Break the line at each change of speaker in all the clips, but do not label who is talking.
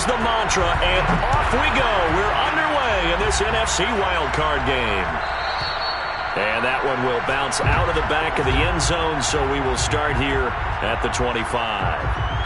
is the mantra, and off we go. We're underway in this NFC Wildcard game. And that one will bounce out of the back of the end zone, so we will start here at the 25.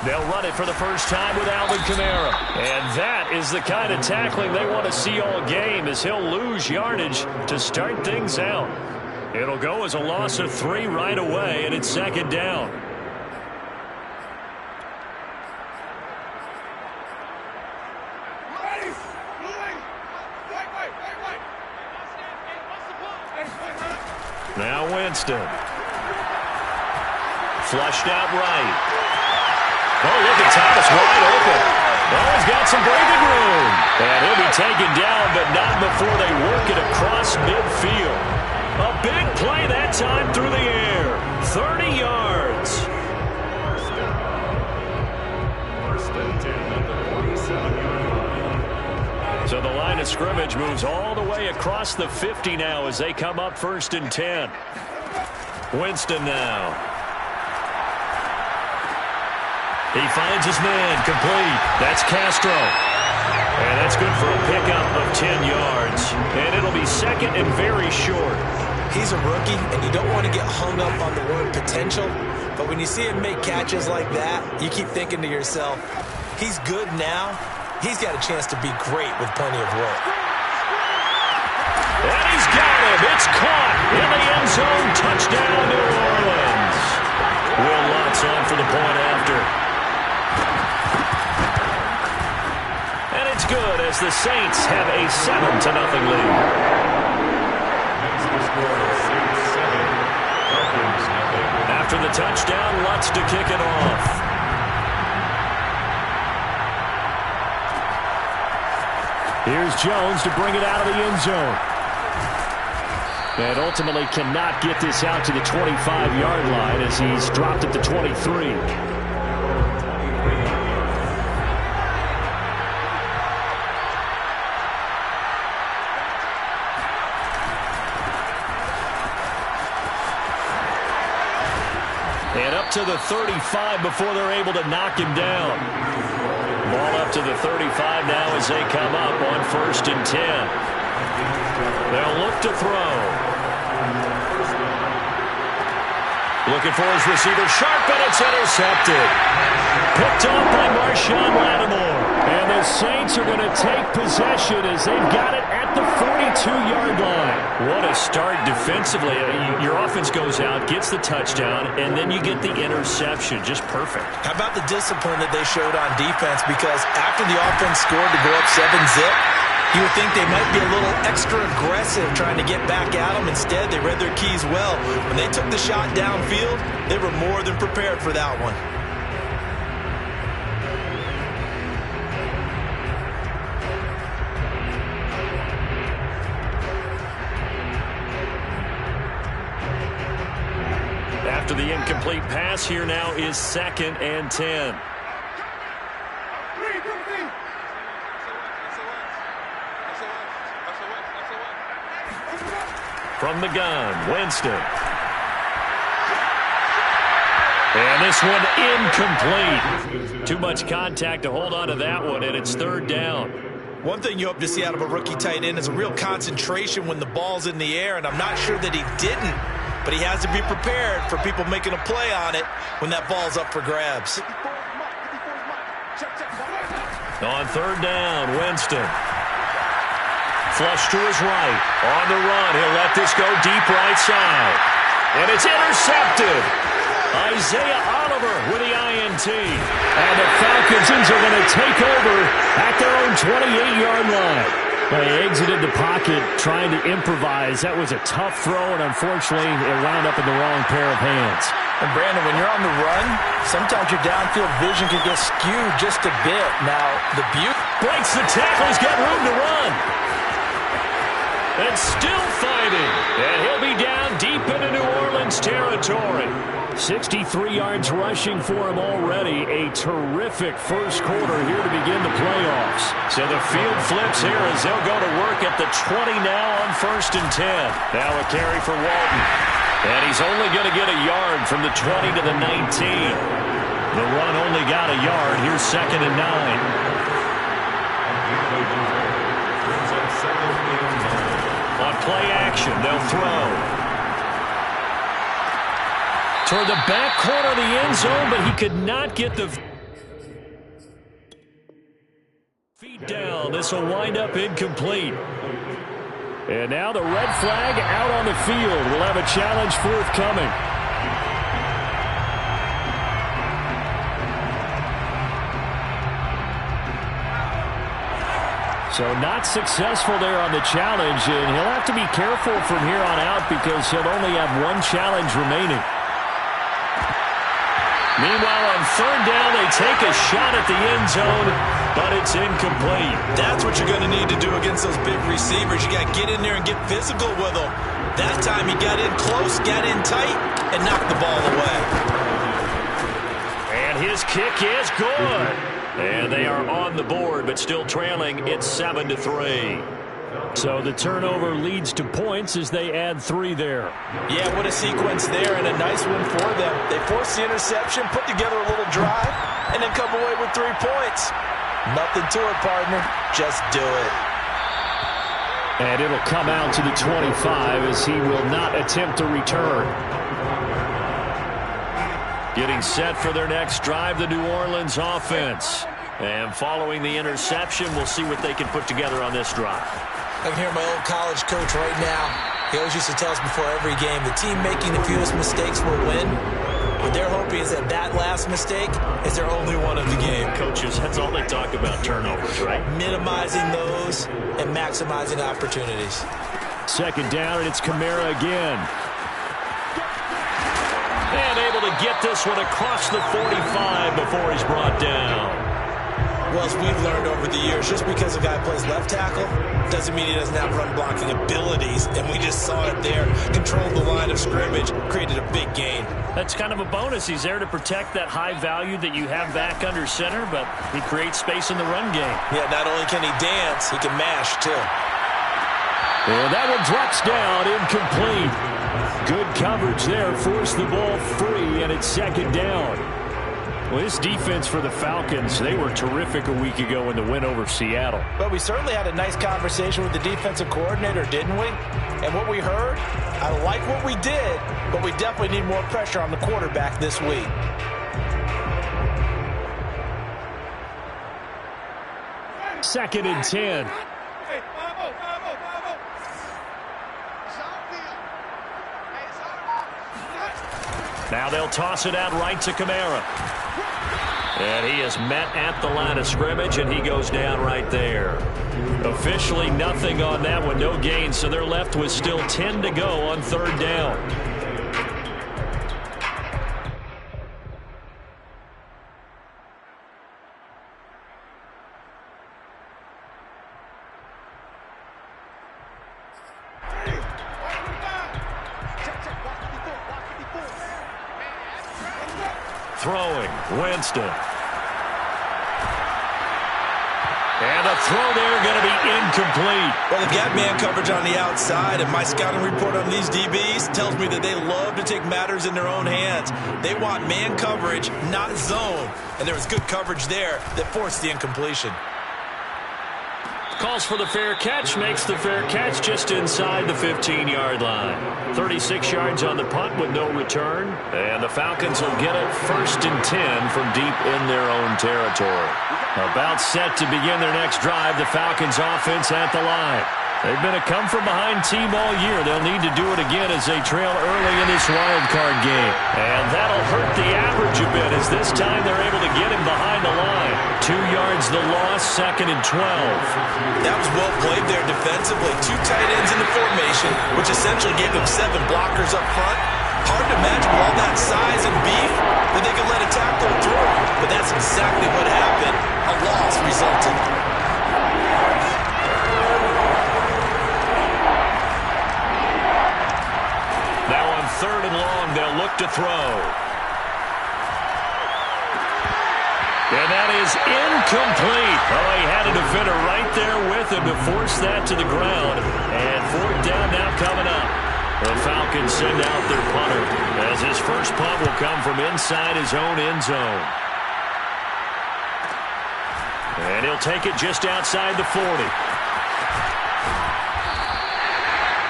They'll run it for the first time with Alvin Kamara. And that is the kind of tackling they want to see all game, as he'll lose yardage to start things out. It'll go as a loss of 3 right away, and it's second down. Now Winston. Flushed out right. Oh, look at Thomas wide open. Oh, he's got some breathing room. And he'll be taken down, but not before they work it across midfield. A big play that time through the air. 30 yards. First and 10 at the 47-yard line. So the line of scrimmage moves all the way across the 50 now as they come up first and 10. Winston now. He finds his man, complete. That's Castro. And that's good for a pickup of 10 yards. And it'll be second and very short.
He's a rookie, and you don't want to get hung up on the word potential. But when you see him make catches like that, you keep thinking to yourself, he's good now. He's got a chance to be great with plenty of work.
And he's got him. It's caught in the end zone. Touchdown, New Orleans. Will Lutz on for the point after. And it's good as the Saints have a 7-0 lead. After the touchdown, Lutz to kick it off. Here's Jones to bring it out of the end zone. And ultimately cannot get this out to the 25-yard line as he's dropped at the 23. And up to the 35 before they're able to knock him down. Ball up to the 35 now as they come up on first and 10. They'll look to throw. Looking for his receiver, sharp, and it's intercepted. Picked off by Marshawn Lattimore. And the Saints are going to take possession as they've got it at the 42-yard line. What a start defensively. Your offense goes out, gets the touchdown, and then you get the interception. Just perfect.
How about the discipline that they showed on defense? Because after the offense scored to go up 7-zip, you would think they might be a little extra aggressive trying to get back at them. Instead, they read their keys well. When they took the shot downfield, they were more than prepared for that one.
After the incomplete pass, here now is second and 10. From the gun, Winston. And this one incomplete. Too much contact to hold on to that one, and it's third down.
One thing you hope to see out of a rookie tight end is a real concentration when the ball's in the air, and I'm not sure that he didn't, but he has to be prepared for people making a play on it when that ball's up for grabs.
On third down, Winston. Flush to his right. On the run, he'll let this go deep right side. And it's intercepted. Isaiah Oliver with the INT. And the Falcons are going to take over at their own 28-yard line. They exited the pocket trying to improvise. That was a tough throw, and unfortunately, it wound up in the wrong pair of hands.
And Brandon, when you're on the run, sometimes your downfield vision can get skewed just a bit. Now, the beauty
breaks the tackle. He's got room to run. And still fighting. And he'll be down deep into New Orleans Falcons territory. 63 yards rushing for him already. A terrific first quarter here to begin the playoffs. So the field flips here as they'll go to work at the 20 now on 1st and 10. Now a carry for Walton. And he's only going to get a yard from the 20 to the 19. The run only got a yard. Here's 2nd and 9. On play action, they'll throw. Toward the back corner of the end zone, but he could not get the feet down. This will wind up incomplete. And now the red flag out on the field. We'll have a challenge forthcoming. So not successful there on the challenge, and he'll have to be careful from here on out because he'll only have one challenge remaining. Meanwhile, on 3rd down, they take a shot at the end zone, but it's incomplete.
That's what you're going to need to do against those big receivers. You got to get in there and get physical with them. That time he got in close, got in tight, and knocked the ball away.
And his kick is good. And they are on the board, but still trailing. It's 7-3. So the turnover leads to points as they add 3 there.
Yeah, what a sequence there, and a nice one for them. They force the interception, put together a little drive, and then come away with 3 points. Nothing to it, partner. Just do it.
And it'll come out to the 25 as he will not attempt to return. Getting set for their next drive, the New Orleans offense. And following the interception, we'll see what they can put together on this drive.
I can hear my old college coach right now. He always used to tell us before every game, the team making the fewest mistakes will win. What they're hoping is that last mistake is their only one of the game.
Coaches, that's all they talk about, turnovers, right?
Minimizing those and maximizing opportunities. 2nd down, and it's Kamara again.
And able to get this one across the 45 before he's brought down.
Well, as we've learned over the years, just because a guy plays left tackle doesn't mean he doesn't have run-blocking abilities. And we just saw it there. Controlled the line of scrimmage, created a big gain.
That's kind of a bonus. He's there to protect that high value that you have back under center, but he creates space in the run game.
Yeah, not only can he dance, he can mash, too.
And that one drops down, incomplete. Good coverage there, forced the ball free, and it's 2nd down. Well, this defense for the Falcons, they were terrific a week ago in the win over Seattle.
But we certainly had a nice conversation with the defensive coordinator, didn't we? And what we heard, I like what we did, but we definitely need more pressure on the quarterback this week.
Second and 10. Now they'll toss it out right to Kamara. And he is met at the line of scrimmage, and he goes down right there. Officially nothing on that one, no gain, so they're left with still 10 to go on 3rd down. Throwing, Winston. And a throw there going to be incomplete.
Well, they've got man coverage on the outside, and my scouting report on these DBs tells me that they love to take matters in their own hands. They want man coverage, not zone. And there was good coverage there that forced the incompletion.
Calls for the fair catch, makes the fair catch just inside the 15-yard line. 36 yards on the punt with no return. And the Falcons will get it 1st and 10 from deep in their own territory. About set to begin their next drive, the Falcons offense at the line. They've been a come-from-behind team all year. They'll need to do it again as they trail early in this wildcard game. And that'll hurt the average a bit as this time they're able to get him behind the line. 2 yards the loss, 2nd and 12.
That was well played there defensively. 2 tight ends in the formation, which essentially gave them 7 blockers up front. Hard to imagine with all that size and beef that they could let a tackler through. But that's exactly what happened. A loss resulted.
Now on 3rd and long incomplete. Oh, he had a defender right there with him to force that to the ground. And fourth down now coming up. The Falcons send out their punter as his first punt will come from inside his own end zone. And he'll take it just outside the 40.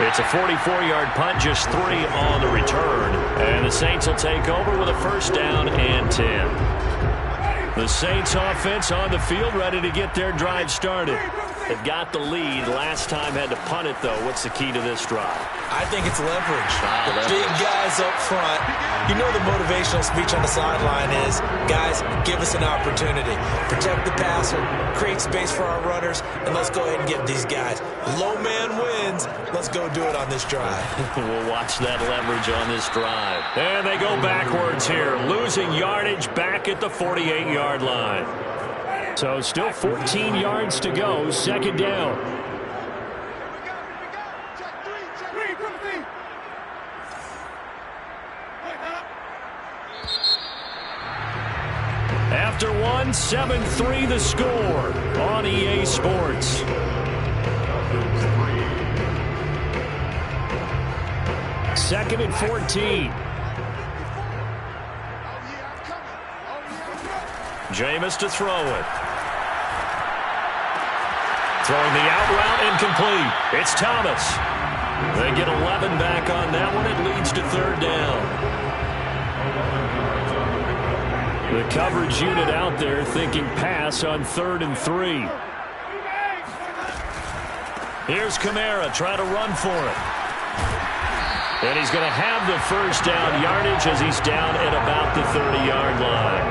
It's a 44-yard punt, just 3 on the return. And the Saints will take over with a first down and 10. The Saints offense on the field, ready to get their drive started. They've got the lead. Last time had to punt it, though. What's the key to this drive?
I think it's leverage. The big guys up front. You know the motivational speech on the sideline is, guys, give us an opportunity. Protect the passer, create space for our runners, and let's go ahead and get these guys. Low man wins. Let's go do it on this drive.
We'll watch that leverage on this drive. And they go backwards here, losing yardage back at the 48-yard line. So still 14 yards to go, second down. After one, 7-3 the score on EA Sports. Second and 14. Jameis to throw it. Throwing the out route incomplete. It's Thomas. They get 11 back on that one. It leads to third down. The coverage unit out there thinking pass on 3rd and 3. Here's Kamara trying to run for it. And he's going to have the first down yardage as he's down at about the 30-yard line.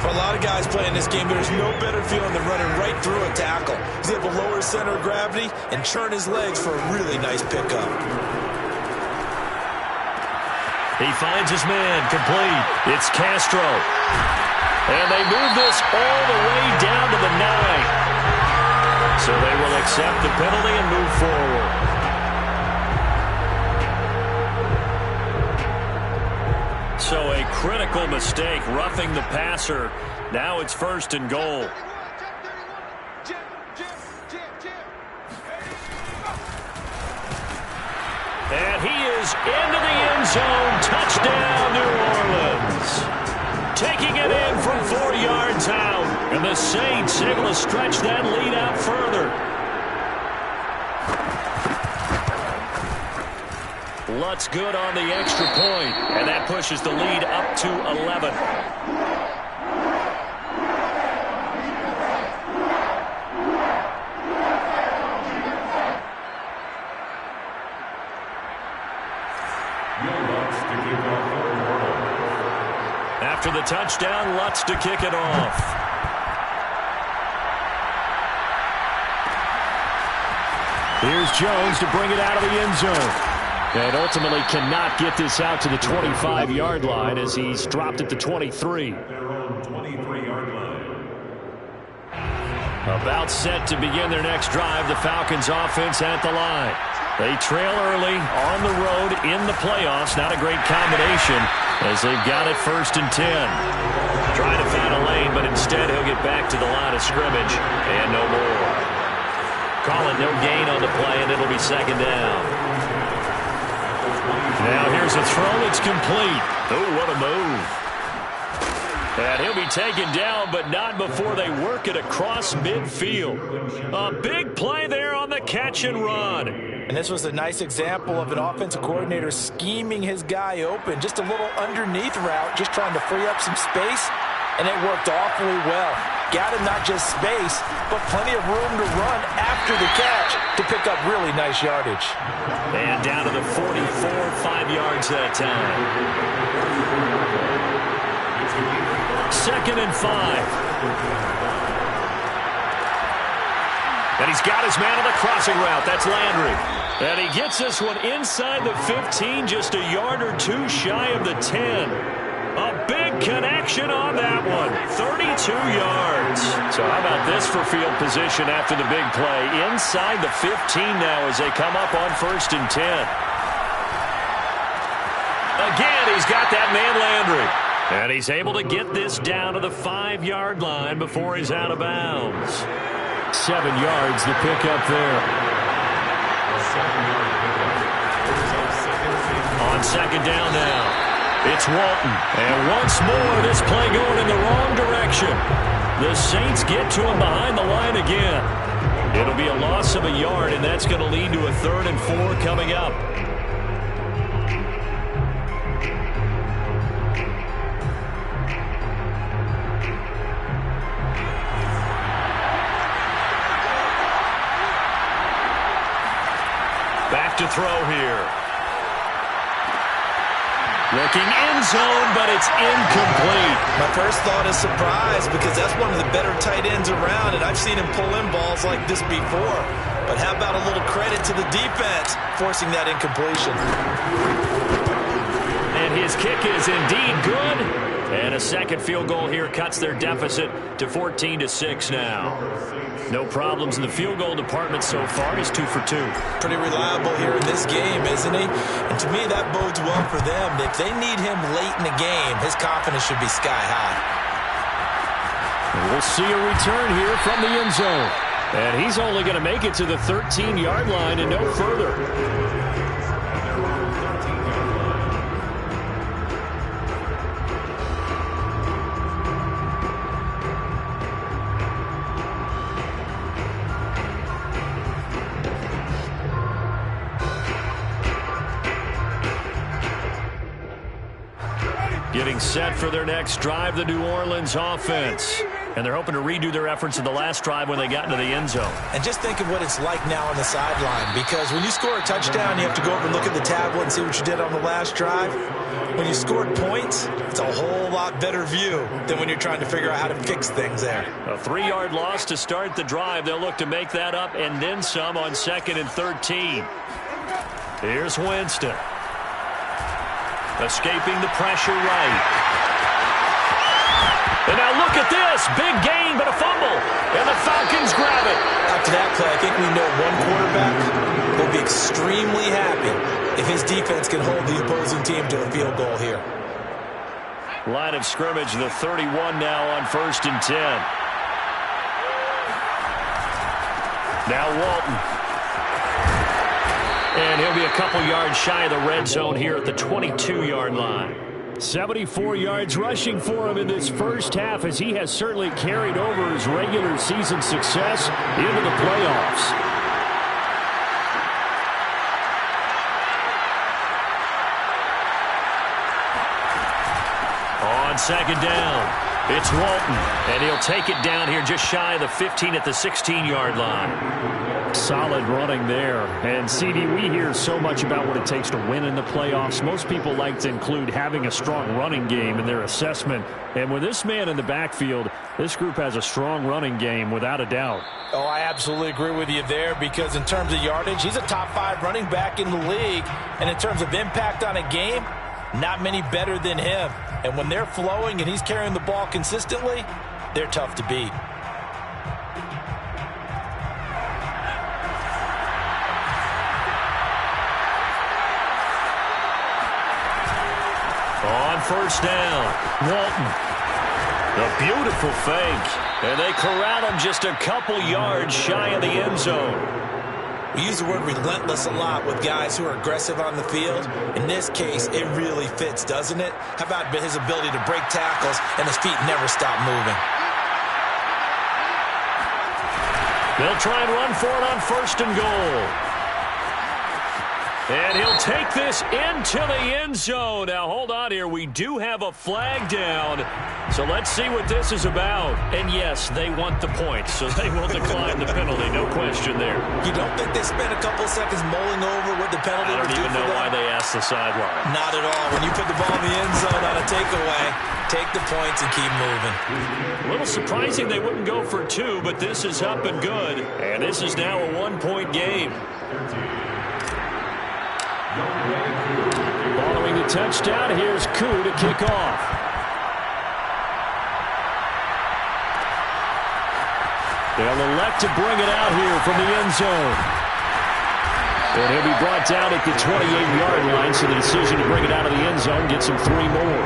For a lot of guys playing this game, there's no better feeling than running right through a tackle. He's able to lower his center of gravity and churn his legs for a really nice pickup.
He finds his man, complete. It's Castro. And they move this all the way down to the 9. So they will accept the penalty and move forward. So a critical mistake, roughing the passer. Now it's 1st and goal. And he is into the end zone. Touchdown, New Orleans. Taking it in from 4 yards out. And the Saints able to stretch that lead out further. Lutz good on the extra point, and that pushes the lead up to 11. After the touchdown, Lutz to kick it off. Here's Jones to bring it out of the end zone. And ultimately cannot get this out to the 25-yard line as he's dropped at the 23. About set to begin their next drive, the Falcons offense at the line. They trail early on the road in the playoffs. Not a great combination as they've got it 1st and 10. Trying to find a lane, but instead he'll get back to the line of scrimmage and no more. Calling no gain on the play, and it'll be 2nd down. Now here's a throw. It's complete. Oh, what a move. And he'll be taken down, but not before they work it across midfield. A big play there on the catch and run.
And this was a nice example of an offensive coordinator scheming his guy open. Just a little underneath route, just trying to free up some space, and it worked awfully well. Got him not just space, but plenty of room to run after the catch to pick up really nice yardage.
And down to the 44, 5 yards that time. 2nd and 5. And he's got his man on the crossing route. That's Landry. And he gets this one inside the 15, just a yard or two shy of the 10. A big connection on that one. 32 yards. So how about this for field position after the big play? Inside the 15 now as they come up on 1st and 10. Again, he's got that man Landry. And he's able to get this down to the 5-yard line before he's out of bounds.
7 yards to pick up there.
On second down now, it's Walton. And once more, this play going in the wrong direction. The Saints get to him behind the line again. It'll be a loss of a yard, and that's going to lead to a 3rd and 4 coming up. Back to throw here. Looking end zone, but it's incomplete.
My first thought is surprise because that's one of the better tight ends around, and I've seen him pull in balls like this before. But how about a little credit to the defense forcing that incompletion?
And his kick is indeed good. And a second field goal here cuts their deficit to 14-6 now. No problems in the field goal department so far. He's 2 for 2.
Pretty reliable here in this game, isn't he? And to me, that bodes well for them. If they need him late in the game, his confidence should be sky high.
We'll see a return here from the end zone. And he's only going to make it to the 13-yard line and no further. Getting set for their next drive, the New Orleans offense. And they're hoping to redo their efforts in the last drive when they got into the end zone.
And just think of what it's like now on the sideline, because when you score a touchdown, you have to go over and look at the tablet and see what you did on the last drive. When you scored points, it's a whole lot better view than when you're trying to figure out how to fix things there.
A 3-yard loss to start the drive. They'll look to make that up and then some on 2nd and 13. Here's Winston. Escaping the pressure right. And now look at this. Big gain, but a fumble. And the Falcons grab it.
After that play, I think we know one quarterback will be extremely happy if his defense can hold the opposing team to a field goal here.
Line of scrimmage, the 31 now on 1st and 10. Now Walton. And he'll be a couple yards shy of the red zone here at the 22-yard line.
74 yards rushing for him in this first half, as he has certainly carried over his regular season success into the playoffs.
On second down, it's Walton, and he'll take it down here just shy of the 15 at the 16-yard line.
Solid running there. And, CD, we hear so much about what it takes to win in the playoffs. Most people like to include having a strong running game in their assessment. And with this man in the backfield, this group has a strong running game without a doubt.
Oh, I absolutely agree with you there, because in terms of yardage, he's a top 5 running back in the league. And in terms of impact on a game, not many better than him. And when they're flowing and he's carrying the ball consistently, they're tough to beat.
On first down, Walton. A beautiful fake. And they corral him just a couple yards shy of the end zone.
We use the word relentless a lot with guys who are aggressive on the field. In this case, it really fits, doesn't it? How about his ability to break tackles and his feet never stop moving?
They'll try and run for it on 1st and goal. And he'll take this into the end zone. Now, hold on here. We do have a flag down. So let's see what this is about. And, yes, they want the points, so they will decline the penalty. No question there.
You don't think they spent a couple seconds mulling over what the penalty would do for them?
I don't even know why they asked the sideline.
Not at all. When you put the ball in the end zone on a takeaway, take the points and keep moving.
A little surprising they wouldn't go for 2, but this is up and good. And this is now a 1-point game.
Following the touchdown, here's Koo to kick off. They'll elect to bring it out here from the end zone. And he'll be brought down at the 28-yard line, so the decision to bring it out of the end zone gets him 3 more.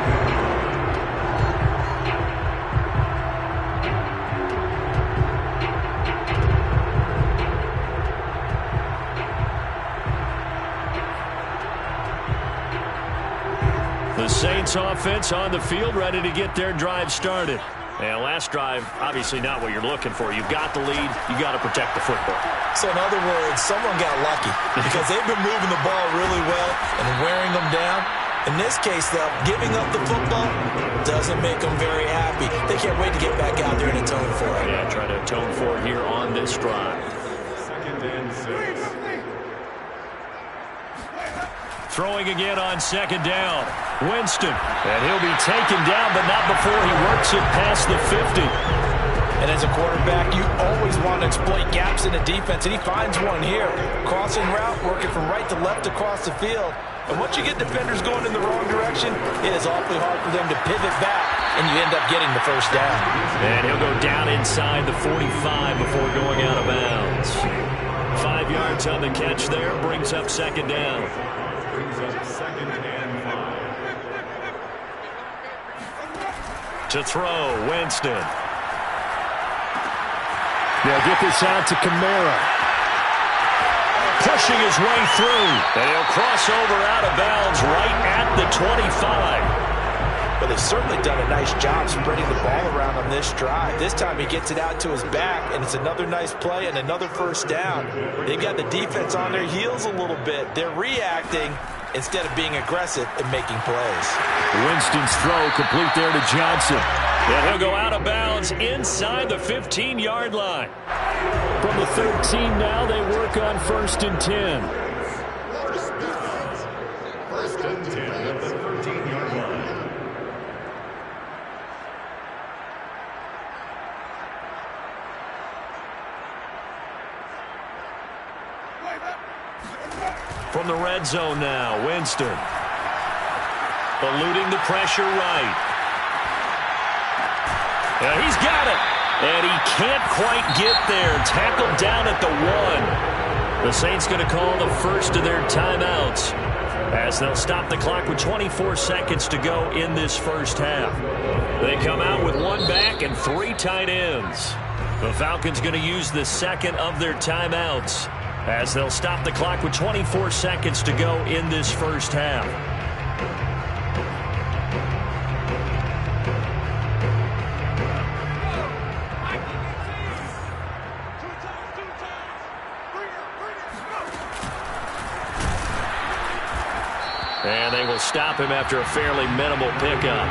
Falcons offense on the field, ready to get their drive started. And last drive, obviously not what you're looking for. You've got the lead. You got to protect the football.
So in other words, someone got lucky because they've been moving the ball really well and wearing them down. In this case, though, giving up the football doesn't make them very happy. They can't wait to get back out there and atone for it.
Yeah, try to atone for it here on this drive.
2nd and 6.
Throwing again on 2nd down. Winston. And he'll be taken down, but not before he works it past the 50.
And as a quarterback, you always want to exploit gaps in the defense, and he finds one here. Crossing route, working from right to left across the field. And once you get defenders going in the wrong direction, it is awfully hard for them to pivot back, and you end up getting the first down.
And he'll go down inside the 45 before going out of bounds. 5 yards on the catch there, brings up 2nd down.
Brings up 2nd and 5.
To throw, Winston. They'll get this out to Kamara. Pushing his way through. And he'll cross over out of bounds right at the 25.
But they've certainly done a nice job spreading the ball around on this drive. This time he gets it out to his back, and it's another nice play and another first down. They've got the defense on their heels a little bit. They're reacting instead of being aggressive and making plays.
Winston's throw complete there to Johnson. And he'll go out of bounds inside the 15-yard line. From the 13 now, they work on 1st and 10.
1st and 10 at the 13-yard line.
From the red zone now, Winston. Eluding the pressure right. And he's got it. And he can't quite get there. Tackled down at the 1. The Saints going to call the first of their timeouts as they'll stop the clock with 24 seconds to go in this first half. They come out with 1 back and 3 tight ends. The Falcons going to use the second of their timeouts as they'll stop the clock with 24 seconds to go in this first half. And they will stop him after a fairly minimal pickup.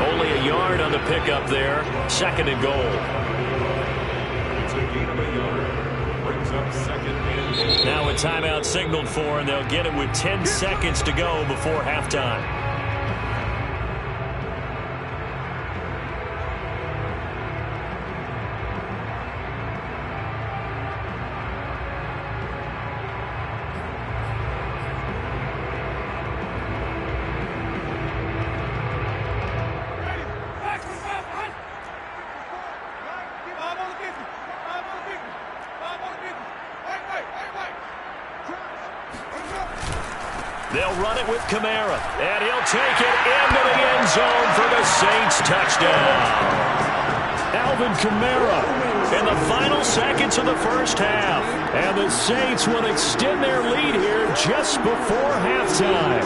Only a yard on the pickup there. 2nd and goal.
It's a gain of a yard. Brings up 2nd and 8.
Now a timeout signaled for, and they'll get it with 10 seconds to go before halftime. They'll run it with Kamara, and he'll take it into the end zone for the Saints touchdown. Alvin Kamara in the final seconds of the first half. And the Saints will extend their lead here just before halftime.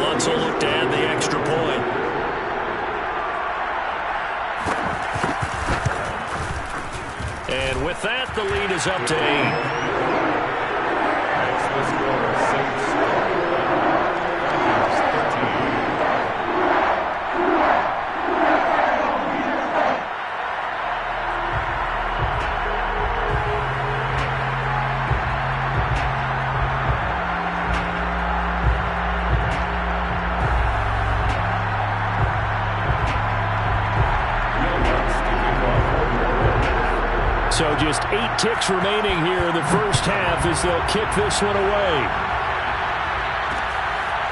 Lutz will look to add the extra point. And with that, the lead is up to 8.
Next was score Saints 13.
So just 8 ticks remaining here in the first half as they'll kick this one away.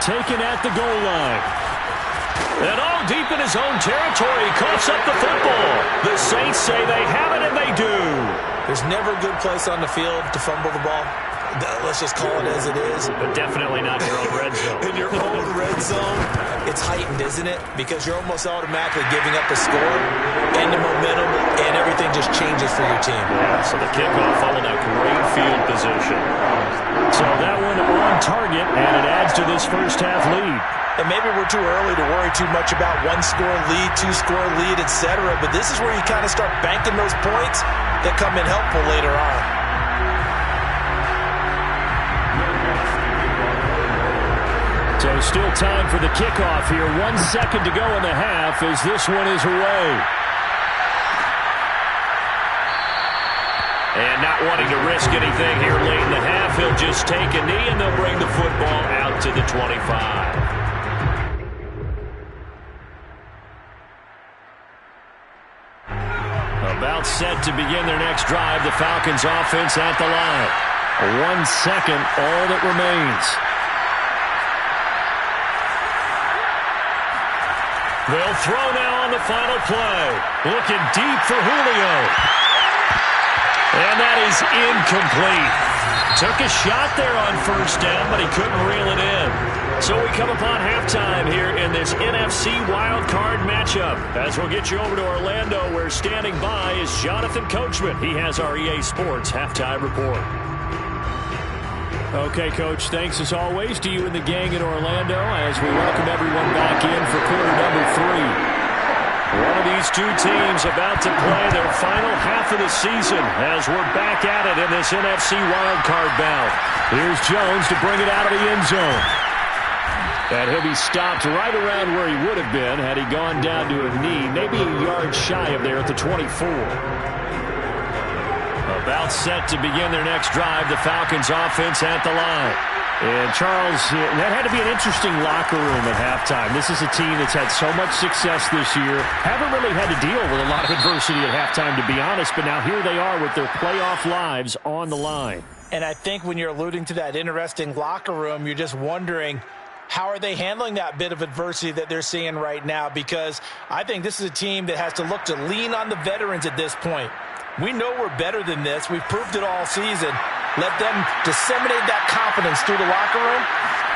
Taken at the goal line. And all deep in his own territory, coughs up the football. The Saints say they have it, and they do.
There's never a good place on the field to fumble the ball. let's just call it as it is.
But definitely not your own red zone.
In your own red zone, it's heightened, isn't it? Because you're almost automatically giving up a score and the momentum, and everything just changes for your team.
Yeah, so the kickoff followed a great field position. So that one on target, and it adds to this first half lead.
And maybe we're too early to worry too much about one-score lead, two-score lead, etc. But this is where you kind of start banking those points that come in helpful later on.
So still time for the kickoff here. 1 second to go in the half as this one is away. And not wanting to risk anything here late in the half, he'll just take a knee and they'll bring the football out to the 25. About set to begin their next drive, the Falcons offense at the line. 1 second, all that remains. They'll throw now on the final play. Looking deep for Julio. And that is incomplete. Took a shot there on first down, but he couldn't reel it in. So we come upon halftime here in this NFC Wildcard matchup. As we'll get you over to Orlando, where standing by is Jonathan Coachman. He has our EA Sports halftime report. Okay, Coach, thanks as always to you and the gang in Orlando as we welcome everyone back in for quarter number 3. One of these two teams about to play their final half of the season as we're back at it in this NFC wildcard bout. Here's Jones to bring it out of the end zone. And he'll be stopped right around where he would have been had he gone down to a knee, maybe a yard shy of there at the 24. About set to begin their next drive, the Falcons offense at the line. And Charles, that had to be an interesting locker room at halftime. This is a team that's had so much success this year. Haven't really had to deal with a lot of adversity at halftime, to be honest, but now here they are with their playoff lives on the line.
And I think when you're alluding to that interesting locker room, you're just wondering, how are they handling that bit of adversity that they're seeing right now? Because I think this is a team that has to look to lean on the veterans at this point. We know we're better than this. We've proved it all season. Let them disseminate that confidence through the locker room.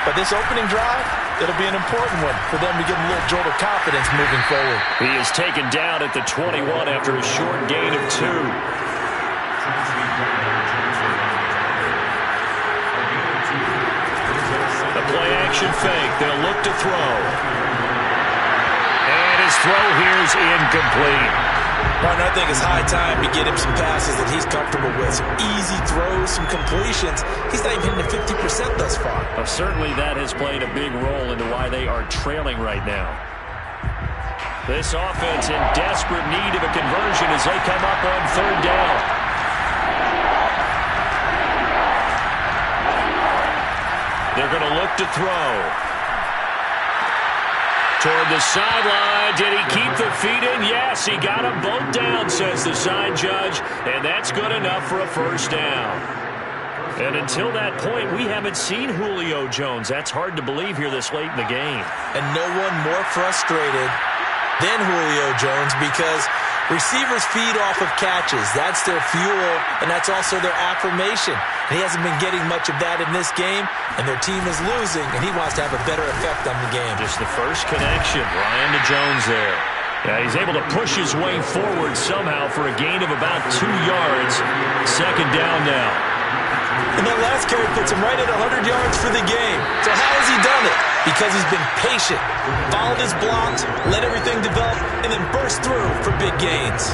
But this opening drive, it'll be an important one for them to get a little jolt of confidence moving forward.
He is taken down at the 21 after a short gain of 2. The play action fake. They'll look to throw. And his throw here is incomplete.
Martin, I think it's high time to get him some passes that he's comfortable with. Some easy throws, some completions. He's not even hitting the 50% thus far.
Certainly that has played a big role into why they are trailing right now. This offense in desperate need of a conversion as they come up on third down. They're going to look to throw. Toward the sideline. Did he keep the feet in? Yes, he got them both down, says the side judge, and that's good enough for a first down. And until that point, we haven't seen Julio Jones. That's hard to believe here this late in the game.
And no one more frustrated than Julio Jones because receivers feed off of catches. That's their fuel, and that's also their affirmation. And he hasn't been getting much of that in this game, and their team is losing, and he wants to have a better effect on the game.
Just the first connection, Ryan to Jones there. Yeah, he's able to push his way forward somehow for a gain of about 2 yards. Second down now.
And that last carry puts him right at 100 yards for the game. So how has he done it? Because he's been patient, followed his blocks, let everything develop, and then burst through for big gains.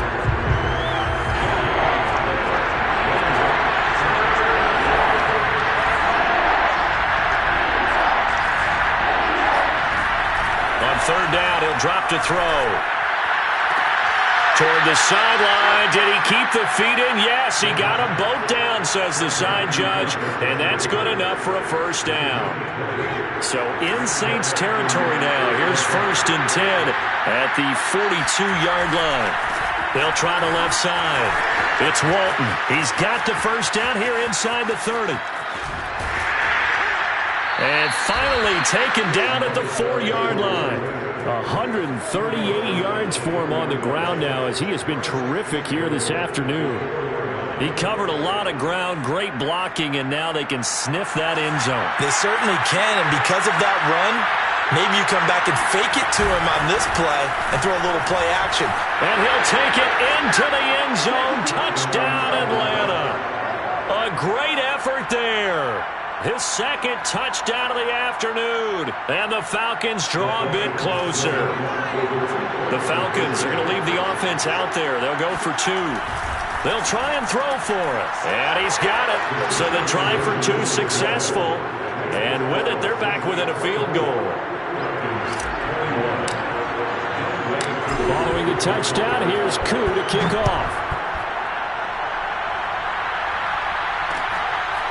On third down, he'll drop to throw. Toward the sideline. Did he keep the feet in? Yes, he got them both down, says the side judge, and that's good enough for a first down. So in Saints territory now. Here's 1st and 10 at the 42-yard line. They'll try the left side. It's Walton. He's got the first down here inside the 30. And finally taken down at the 4-yard line. 138 yards for him on the ground now as he has been terrific here this afternoon. He covered a lot of ground, great blocking, and now they can sniff that end zone.
They certainly can, and because of that run, maybe you come back and fake it to him on this play and throw a little play action.
And he'll take it into the end zone. Touchdown, Atlanta. A great effort there. His second touchdown of the afternoon. And the Falcons draw a bit closer. The Falcons are going to leave the offense out there. They'll go for two. They'll try and throw for it. And he's got it. So the try for two successful. And with it, they're back within a field goal. Following the touchdown, here's Koo to kick off.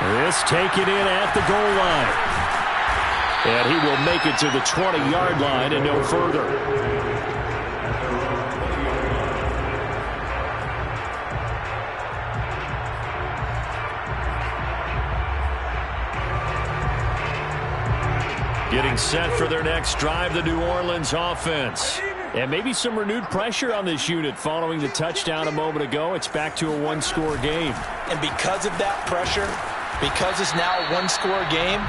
This taken in at the goal line. And he will make it to the 20-yard line and no further. Getting set for their next drive, the New Orleans offense. And maybe some renewed pressure on this unit following the touchdown a moment ago. It's back to a one-score game.
And because of that pressure, because it's now a one-score game,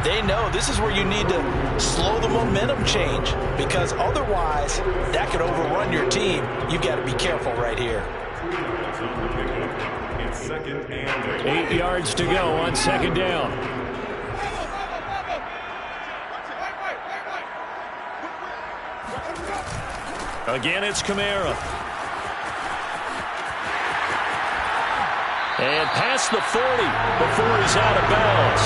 they know this is where you need to slow the momentum change, because otherwise that could overrun your team. You've got to be careful right here.
8 yards to go on second down. Again, it's Kamara. And past the 40 before he's out of bounds.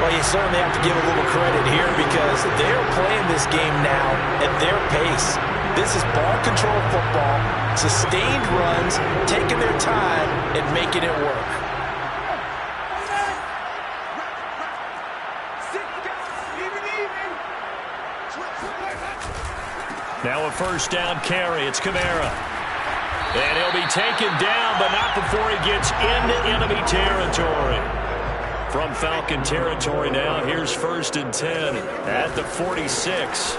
Well, you certainly have to give a little credit here because they're playing this game now at their pace. This is ball control football, sustained runs, taking their time and making it work.
Now a first down carry. It's Kamara. And he'll be taken down, but not before he gets into enemy territory. From Falcon territory now, here's 1st and 10 at the 46.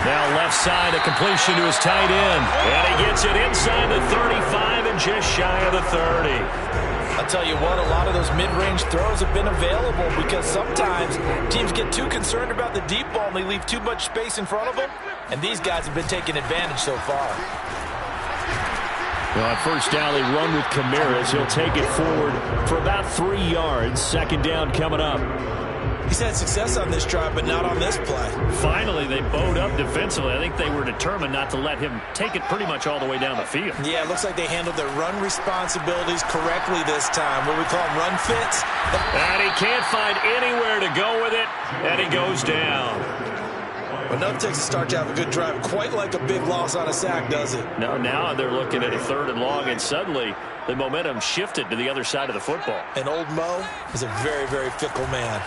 Now left side, a completion to his tight end. And he gets it inside the 35 and just shy of the 30.
I'll tell you what, a lot of those mid-range throws have been available because sometimes teams get too concerned about the deep ball and they leave too much space in front of them, and these guys have been taking advantage so far.
Well, on first down, they run with Kamara. He'll take it forward for about 3 yards. Second down coming up.
He's had success on this drive, but not on this play.
Finally, they bowed up defensively. I think they were determined not to let him take it pretty much all the way down the field.
Yeah, it looks like they handled their run responsibilities correctly this time. What we call them run fits.
And he can't find anywhere to go with it, and he goes down.
But nothing takes a start to have a good drive. Quite like a big loss on a sack, does it?
No, now they're looking at a 3rd and long, and suddenly the momentum shifted to the other side of the football.
And old Mo is a very, very fickle man.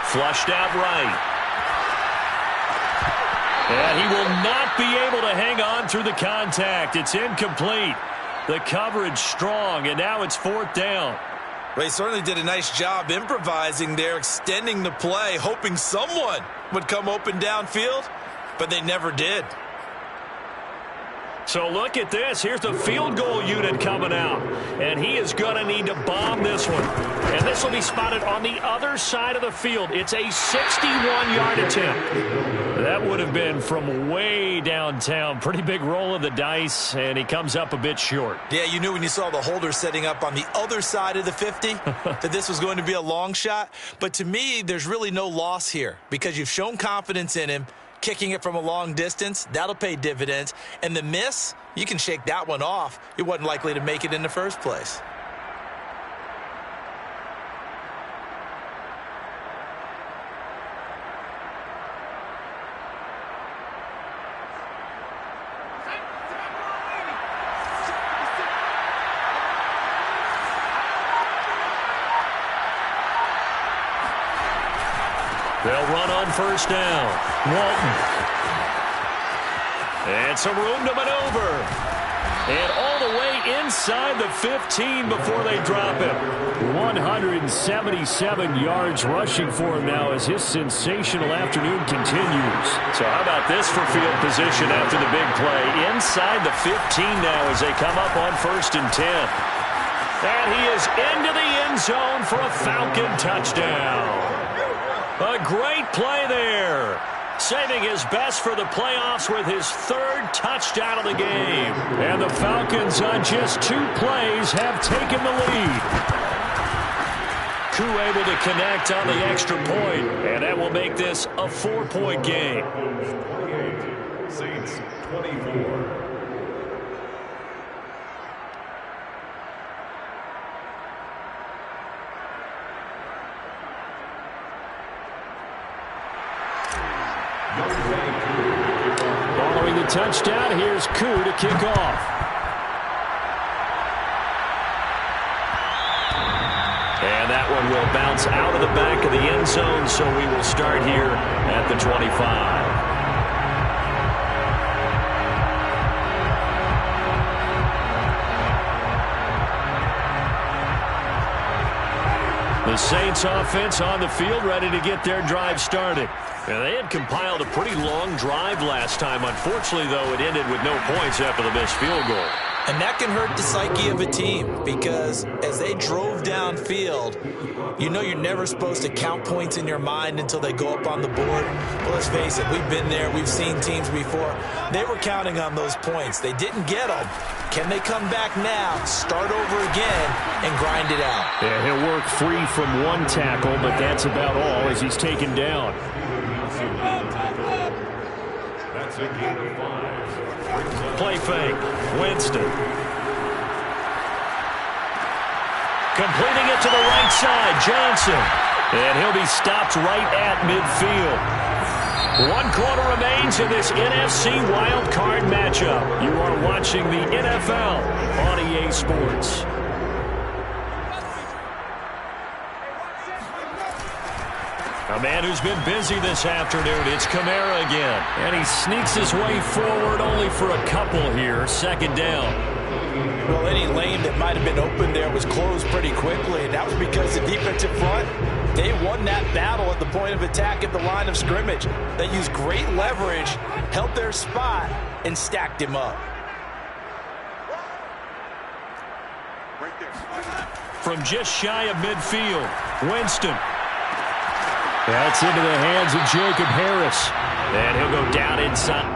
Flushed out right. And he will not be able to hang on through the contact. It's incomplete. The coverage strong, and now it's 4th down.
Well, he certainly did a nice job improvising there, extending the play, hoping someone would come open downfield, but they never did.
So look at this. Here's the field goal unit coming out. And he is going to need to bomb this one. And this will be spotted on the other side of the field. It's a 61-yard attempt. That would have been from way downtown. Pretty big roll of the dice, and he comes up a bit short.
Yeah, you knew when you saw the holder setting up on the other side of the 50 that this was going to be a long shot. But to me, there's really no loss here because you've shown confidence in him. Kicking it from a long distance, that'll pay dividends. And the miss, you can shake that one off. It wasn't likely to make it in the first place.
They'll run on first down. Walton. And some room to maneuver. And all the way inside the 15 before they drop it. 177 yards rushing for him now as his sensational afternoon continues.
So how about this for field position after the big play? Inside the 15 now as they come up on 1st and 10. And he is into the end zone for a Falcon touchdown. A great play there. Saving his best for the playoffs with his 3rd touchdown of the game.
And the Falcons on just 2 plays have taken the lead.
Koo able to connect on the extra point, and that will make this a 4-point game.
28, Saints 24.
Following the touchdown, here's Koo to kick off.
And that one will bounce out of the back of the end zone, so we will start here at the 25. The Saints offense on the field, ready to get their drive started. And they had compiled a pretty long drive last time. Unfortunately, though, it ended with no points after the missed field goal.
And that can hurt the psyche of a team because as they drove downfield, you know you're never supposed to count points in your mind until they go up on the board. Well, let's face it, we've been there. We've seen teams before. They were counting on those points. They didn't get them. Can they come back now, start over again, and grind it out?
Yeah, he'll work free from one tackle, but that's about all as he's taken down.
That's a gain of 5.
Play fake. Winston. Completing it to the right side. Johnson. And he'll be stopped right at midfield. 1 quarter remains in this NFC Wildcard matchup. You are watching the NFL on EA Sports. A man who's been busy this afternoon, it's Kamara again.
And he sneaks his way forward only for a couple here. 2nd down.
Well, any lane that might have been open there was closed pretty quickly, and that was because the defensive front, they won that battle at the point of attack at the line of scrimmage. They used great leverage, held their spot, and stacked him up.
From just shy of midfield, Winston.
That's into the hands of Jacob Harris.
And he'll go down inside.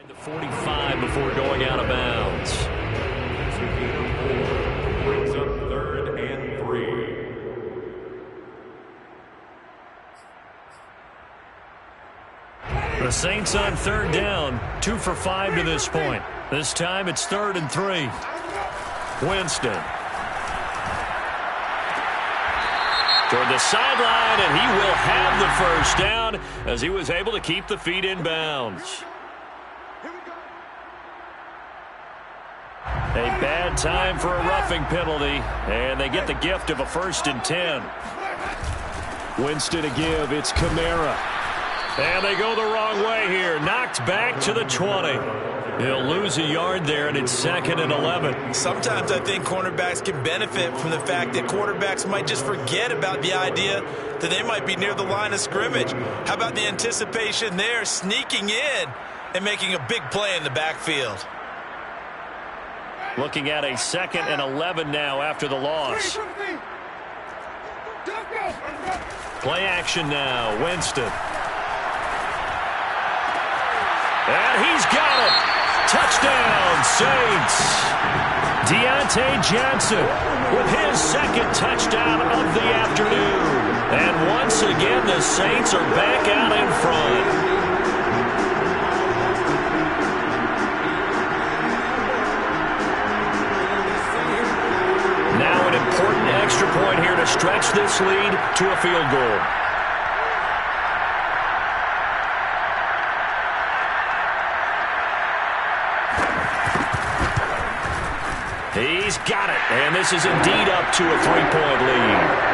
The 45 before going out of bounds.
Brings up 3rd and 3.
The Saints on 3rd down, 2 for 5 to this point. This time it's 3rd and 3. Winston. Toward the sideline, and he will have the 1st down as he was able to keep the feet in bounds.
A bad time for a roughing penalty, and they get the gift of a 1st and 10. Winston to give. It's Kamara. And they go the wrong way here. Knocked back to the 20. He'll lose a yard there, and it's 2nd and 11.
Sometimes I think cornerbacks can benefit from the fact that quarterbacks might just forget about the idea that they might be near the line of scrimmage. How about the anticipation there, sneaking in and making a big play in the backfield?
Looking at a 2nd and 11 now after the loss. Play action now. Winston. And he's got it. Touchdown, Saints. Deontay Johnson with his 2nd touchdown of the afternoon. And once again, the Saints are back out in front. Now an important extra point here to stretch this lead to a field goal. He's got it, and this is indeed up to a 3-point lead.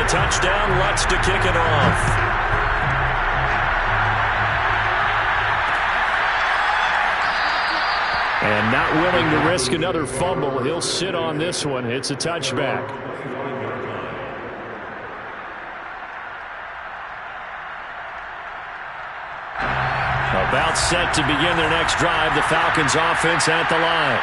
Touchdown, Lutz to kick it off. And not willing to risk another fumble. He'll sit on this one. It's a touchback. About set to begin their next drive. The Falcons offense at the line.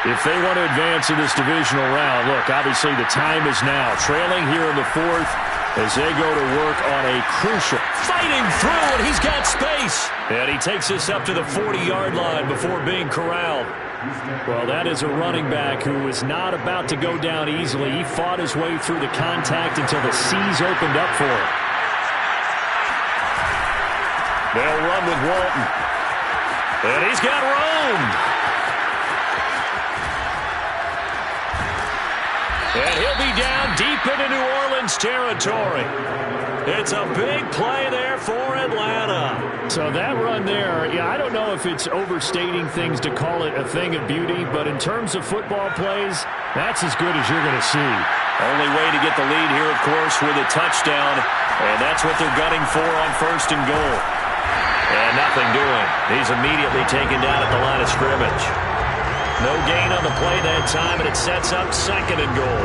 If they want to advance in this divisional round, look, obviously the time is now. Trailing here in the 4th as they go to work on a crucial fighting through, and he's got space. And he takes this up to the 40-yard line before being corralled. Well, that is a running back who is not about to go down easily. He fought his way through the contact until the seas opened up for him. They'll run with Walton. And he's got room. And he'll be down deep into New Orleans territory. It's a big play there for Atlanta. So that run there, yeah, I don't know if it's overstating things to call it a thing of beauty, but in terms of football plays, that's as good as you're going to see. Only way to get the lead here, of course, with a touchdown, and that's what they're gunning for on 1st and goal. And nothing doing. He's immediately taken down at the line of scrimmage. No gain on the play that time, and it sets up 2nd and goal.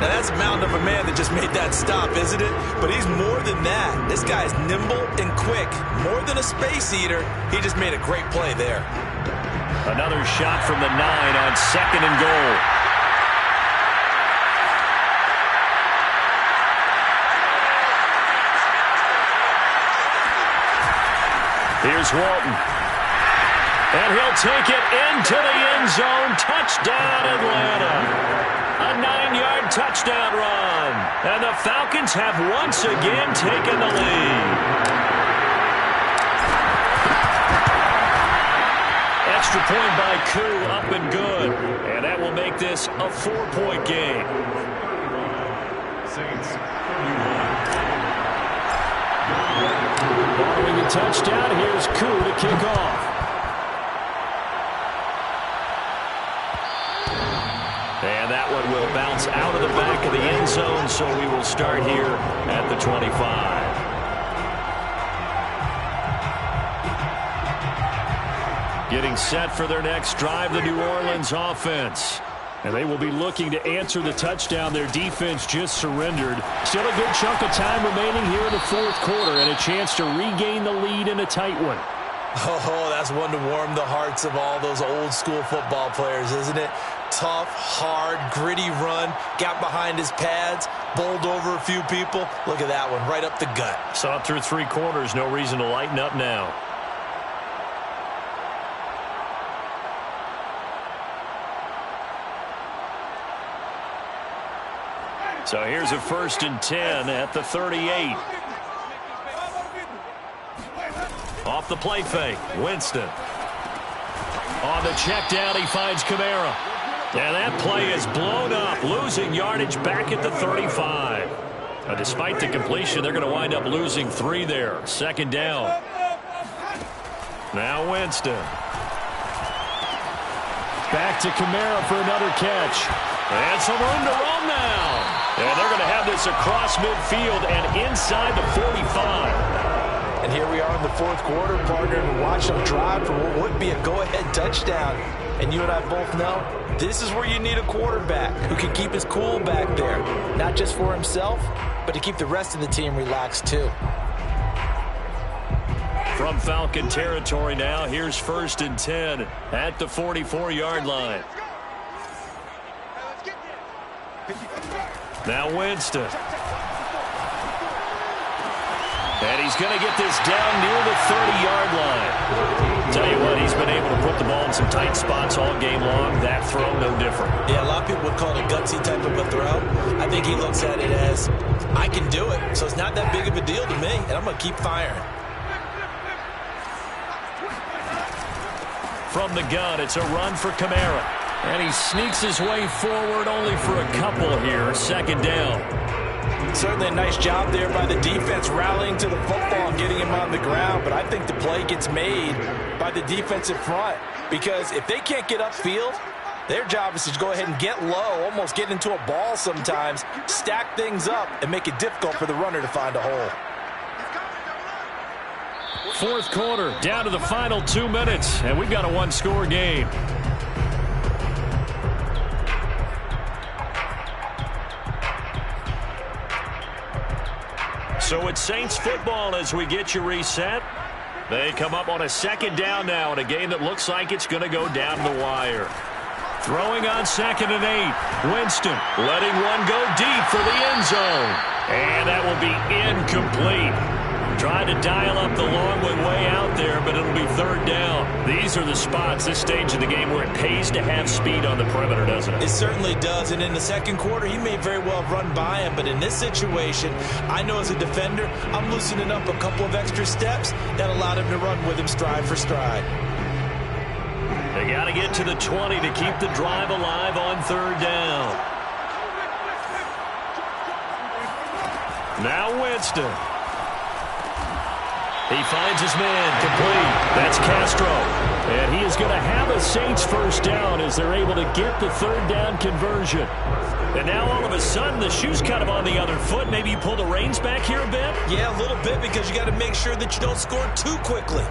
Now, that's a mountain of a man that just made that stop, isn't it? But he's more than that. This guy's nimble and quick. More than a space eater, he just made a great play there.
Another shot from the 9 on 2nd and goal. Here's Walton. And he'll take it into the end zone. Touchdown, Atlanta. A 9-yard touchdown run. And the Falcons have once again taken the lead. Extra point by Koo, up and good. And that will make this a 4-point game.
Saints,
Following a touchdown, here's Koo to kick off. And that one will bounce out of the back of the end zone, so we will start here at the 25. Getting set for their next drive, the New Orleans offense. And they will be looking to answer the touchdown their defense just surrendered. Still a good chunk of time remaining here in the 4th quarter and a chance to regain the lead in a tight one.
Oh, that's one to warm the hearts of all those old school football players, isn't it? Tough, hard, gritty run, got behind his pads, bowled over a few people. Look at that one, right up the gut.
Saw it through 3 quarters, no reason to lighten up now. So here's a 1st and 10 at the 38. Off the play fake, Winston. On the check down, he finds Kamara.
And that play is blown up, losing yardage back at the 35. Despite the completion, they're going to wind up losing 3 there. Second down. Now Winston.
Back to Kamara for another catch.
And some room to roam now. And they're going to have this across midfield and inside the 45.
And here we are in the fourth quarter, partner, and watch them drive for what would be a go-ahead touchdown. And you and I both know this is where you need a quarterback who can keep his cool back there. Not just for himself, but to keep the rest of the team relaxed too.
From Falcon territory now, here's 1st and 10 at the 44-yard line. Now Winston. And he's going to get this down near the 30-yard line. Tell you what, he's been able to put the ball in some tight spots all game long. That throw, no different.
Yeah, a lot of people would call it a gutsy type of a throw. I think he looks at it as, I can do it, so it's not that big of a deal to me, and I'm going to keep firing.
From the gun, it's a run for Kamara. And he sneaks his way forward only for a couple here. Second down.
Certainly a nice job there by the defense rallying to the football and getting him on the ground. But I think the play gets made by the defensive front. Because if they can't get upfield, their job is to go ahead and get low, almost get into a ball sometimes, stack things up, and make it difficult for the runner to find a hole.
Fourth quarter, down to the final 2 minutes, and we've got a one-score game.
So it's Saints football as we get you reset. They come up on a second down now in a game that looks like it's going to go down the wire. Throwing on 2nd and 8. Winston letting one go deep for the end zone. And that will be incomplete. Trying to dial up the long one way out there, but it'll be 3rd down. These are the spots, this stage of the game, where it pays to have speed on the perimeter, doesn't it?
It certainly does, and in the second quarter, he may very well run by him, but in this situation, I know as a defender, I'm loosening up a couple of extra steps that allowed him to run with him stride for stride.
They got to get to the 20 to keep the drive alive on 3rd down. Now Winston. He finds his man complete. That's Castro.
And he is going to have a Saints first down as they're able to get the 3rd down conversion.
And now all of a sudden the shoe's kind of on the other foot. Maybe you pull the reins back here a bit?
Yeah, a little bit, because you got to make sure that you don't score too quickly.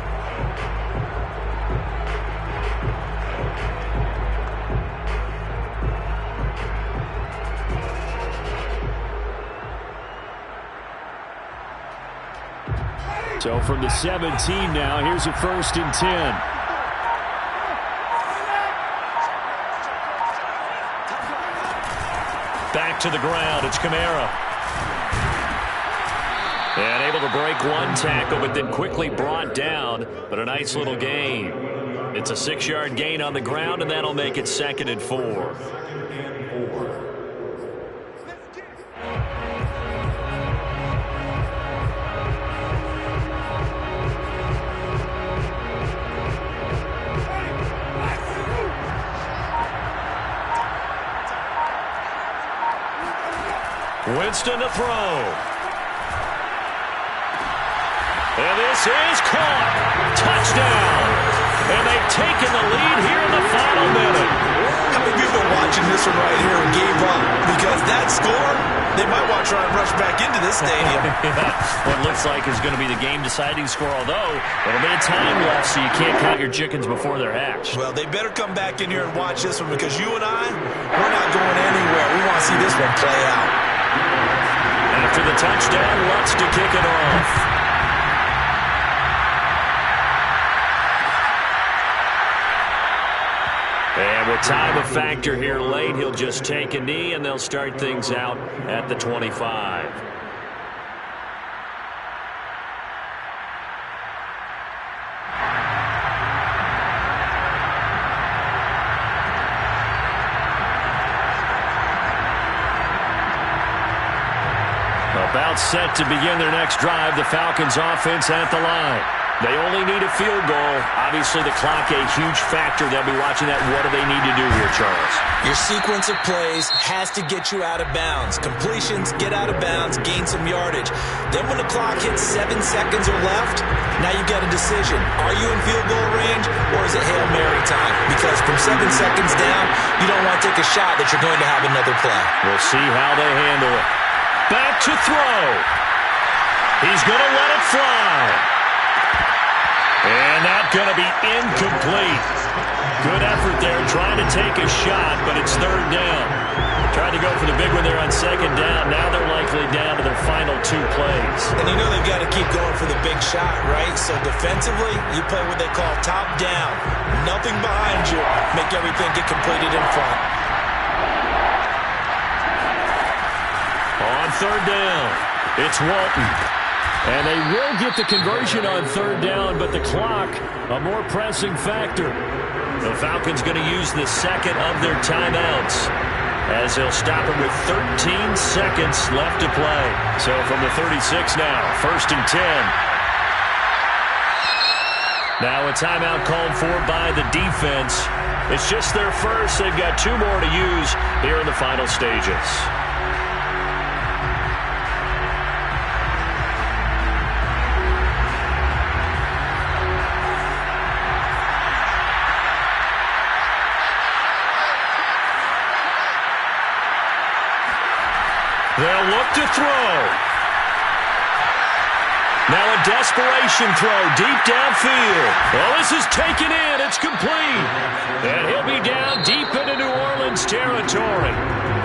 So from the 17 now, here's a 1st and 10.
Back to the ground, it's Kamara. And able to break one tackle, but then quickly brought down. But a nice little gain. It's a 6-yard gain on the ground, and that'll make it 2nd and 4. Winston to throw. And this is caught. Touchdown. And they've taken the lead here in the final minute.
How many people are watching this one right here and gave up? Because that score, they might want to try and rush back into this stadium.
What looks like is going to be the game-deciding score, although there'll be a time left, so you can't count your chickens before they're hatched.
Well, they better come back in here and watch this one, because you and I, we're not going anywhere. We want to see this one play out.
After the touchdown, Lutz to kick it off. And with time a factor here late, he'll just take a knee, and they'll start things out at the 25. About set to begin their next drive. The Falcons offense at the line. They only need a field goal. Obviously, the clock a huge factor. They'll be watching that. What do they need to do here, Charles?
Your sequence of plays has to get you out of bounds. Completions, get out of bounds, gain some yardage. Then when the clock hits 7 seconds or left, now you've got a decision. Are you in field goal range, or is it Hail Mary time? Because from 7 seconds down, you don't want to take a shot that you're going to have another play.
We'll see how they handle it. Back to throw. He's going to let it fly. And that's going to be incomplete. Good effort there trying to take a shot, but it's third down. Tried to go for the big one there on second down. Now they're likely down to their final 2 plays.
And you know they've got to keep going for the big shot, right? So defensively, you play what they call top down. Nothing behind you. Make everything get completed in front.
On third down, it's Walton.
And they will get the conversion on third down, but the clock, a more pressing factor.
The Falcons going to use the second of their timeouts as they'll stop it with 13 seconds left to play. So from the 36 now, 1st and 10. Now a timeout called for by the defense. It's just their first. They've got 2 more to use here in the final stages. They'll look to throw. Now a desperation throw deep downfield. Well, this is taken in. It's complete. And he'll be down deep into New Orleans territory.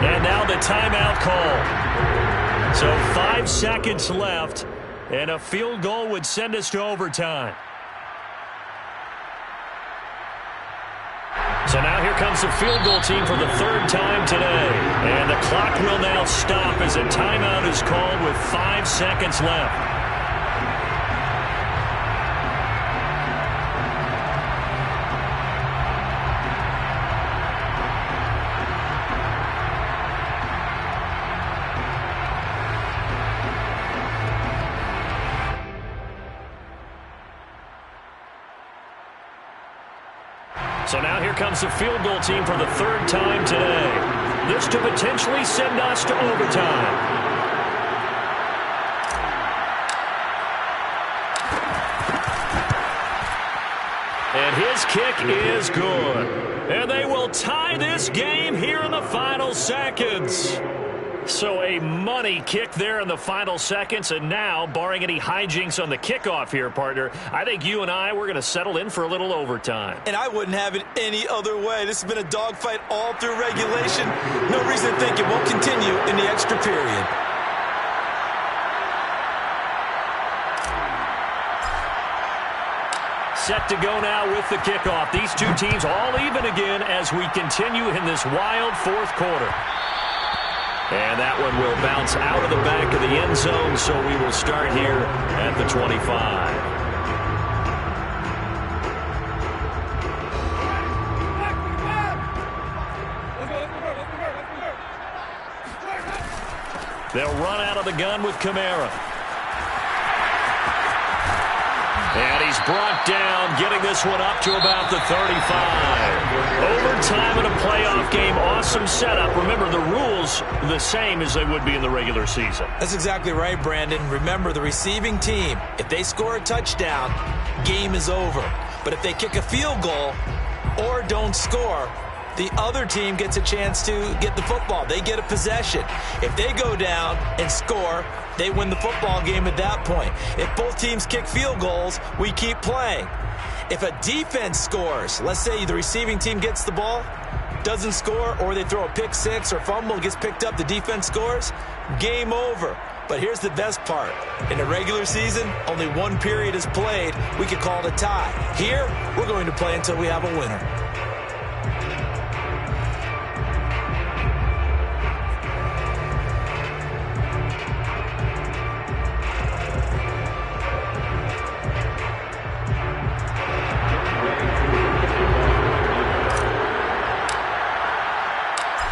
And now the timeout call. So 5 seconds left, and a field goal would send us to overtime. So now here comes the field goal team for the 3rd time today. And the clock will now stop as a timeout is called with 5 seconds left. So now here comes the field goal team for the 3rd time today. This to potentially send us to overtime. And his kick is good. And they will tie this game here in the final seconds. So a money kick there in the final seconds, and now, barring any hijinks on the kickoff here, partner, I think you and I, we're going to settle in for a little overtime.
And I wouldn't have it any other way. This has been a dogfight all through regulation. No reason to think it won't continue in the extra period.
Set to go now with the kickoff. These 2 teams all even again as we continue in this wild 4th quarter. And that one will bounce out of the back of the end zone, so we will start here at the 25. They'll run out of the gun with Kamara. And he's brought down, getting this one up to about the 35. Overtime in a playoff game, awesome setup. Remember, the rules the same as they would be in the regular season.
That's exactly right, Brandon. Remember, the receiving team, if they score a touchdown, game is over. But if they kick a field goal or don't score, the other team gets a chance to get the football. They get a possession. If they go down and score, they win the football game at that point. If both teams kick field goals, we keep playing. If a defense scores, let's say the receiving team gets the ball, doesn't score, or they throw a pick six or fumble, gets picked up, the defense scores, game over. But here's the best part. In a regular season, only 1 period is played. We could call it a tie. Here, we're going to play until we have a winner.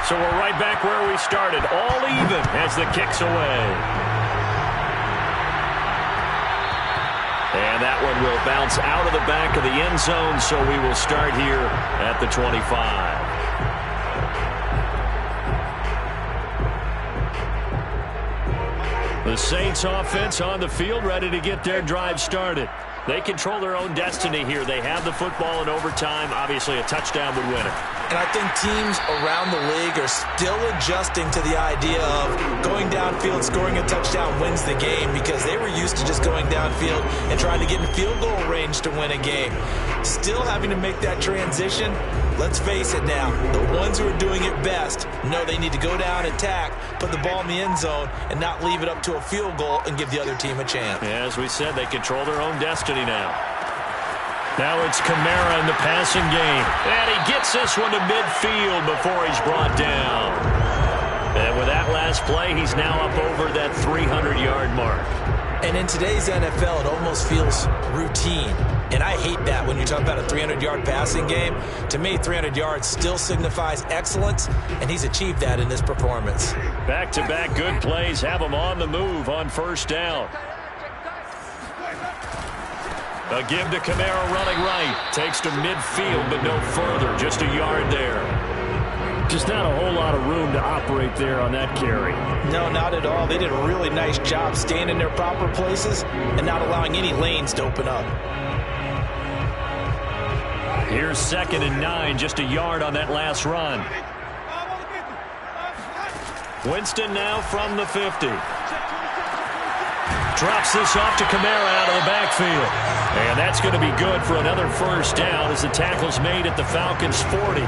So we're right back where we started, all even as the kick's away. And that one will bounce out of the back of the end zone, so we will start here at the 25. The Saints offense on the field, ready to get their drive started. They control their own destiny here. They have the football in overtime. Obviously, a touchdown would win it.
And I think teams around the league are still adjusting to the idea of going downfield, scoring a touchdown wins the game, because they were used to just going downfield and trying to get in field goal range to win a game. Still having to make that transition. Let's face it now, the ones who are doing it best know they need to go down, attack, put the ball in the end zone, and not leave it up to a field goal and give the other team a chance.
Yeah, as we said, they control their own destiny now. Now it's Kamara in the passing game. And he gets this one to midfield before he's brought down. And with that last play, he's now up over that 300-yard mark.
And in today's NFL, it almost feels routine. And I hate that when you talk about a 300-yard passing game. To me, 300 yards still signifies excellence, and he's achieved that in this performance.
Back-to-back good plays have him on the move on first down. A give to Kamara running right. Takes to midfield, but no further. Just a yard there.
Just not a whole lot of room to operate there on that carry.
No, not at all. They did a really nice job staying in their proper places and not allowing any lanes to open up.
Here's 2nd and 9, just a yard on that last run. Winston now from the 50. Drops this off to Kamara out of the backfield. And that's going to be good for another first down as the tackle's made at the Falcons' 40.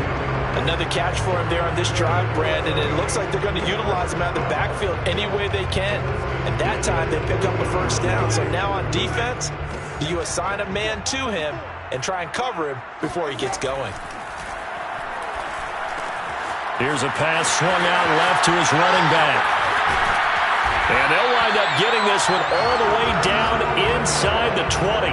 Another catch for him there on this drive, Brandon, and it looks like they're going to utilize him out of the backfield any way they can. At that time, they pick up a first down. So now on defense, do you assign a man to him and try and cover him before he gets going?
Here's a pass swung out left to his running back. And they'll wind up getting this one all the way down inside the 20.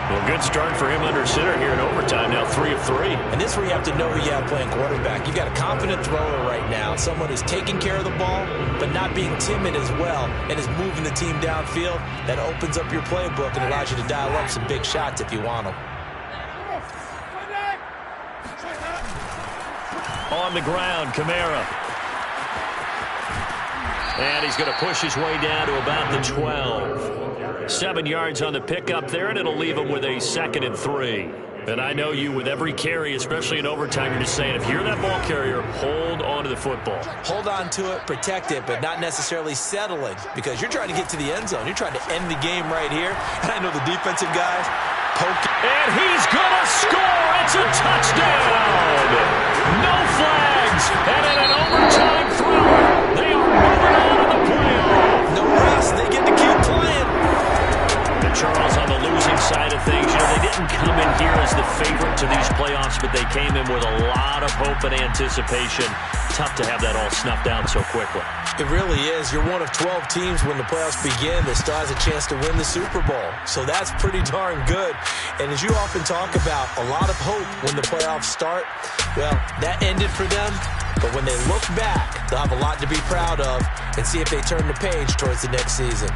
Well, good start for him under center here in overtime. Now 3 of 3.
And this is where you have to know who you have playing quarterback. You've got a confident thrower right now, someone who's taking care of the ball, but not being timid as well, and is moving the team downfield. That opens up your playbook and allows you to dial up some big shots if you want them.
On the ground, Kamara. And he's going to push his way down to about the 12. 7 yards on the pickup there, and it'll leave him with a 2nd and 3. And I know you, with every carry, especially in overtime, you're just saying, if you're that ball carrier, hold on to the football.
Hold on to it, protect it, but not necessarily settling, because you're trying to get to the end zone. You're trying to end the game right here. And I know the defensive guys poke.
And he's going to score. It's a touchdown. No flags. And in an overtime thriller, they are moving on to the playoff.
No rest. They get to keep playing.
And Charles, on the losing side of things, you know, they didn't come in here as the favorite to these playoffs, but they came in with a lot of hope and anticipation. Tough to have that all snuffed out so quickly.
It really is. You're one of 12 teams when the playoffs begin that still has a chance to win the Super Bowl. So that's pretty darn good. And as you often talk about, a lot of hope when the playoffs start. Well, that ended for them. But when they look back, they'll have a lot to be proud of and see if they turn the page towards the next season.